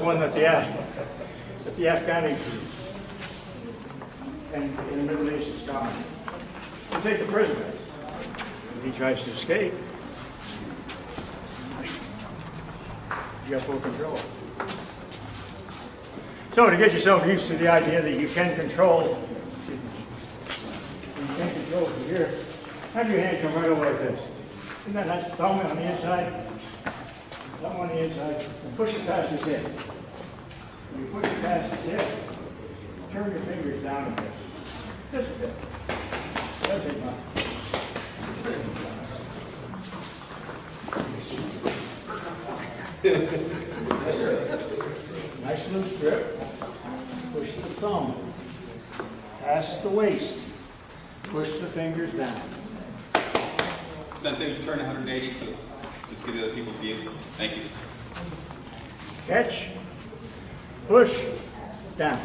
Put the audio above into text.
one that the Afghani and in the Middle East is common. You take the prisoner. If he tries to escape, you have full control. So to get yourself used to the idea that you can control from here, have your hand come right over like this. Isn't that nice? Thumb on the inside, thumb on the inside, and push it past his hip. When you push it past his hip, turn your fingers down a bit. Just a bit. That's it, man. Nice loose grip. Push the thumb past the waist. Push the fingers down. Sensei, would you turn 180 so just give the other people a view? Thank you. Catch. Push. Down.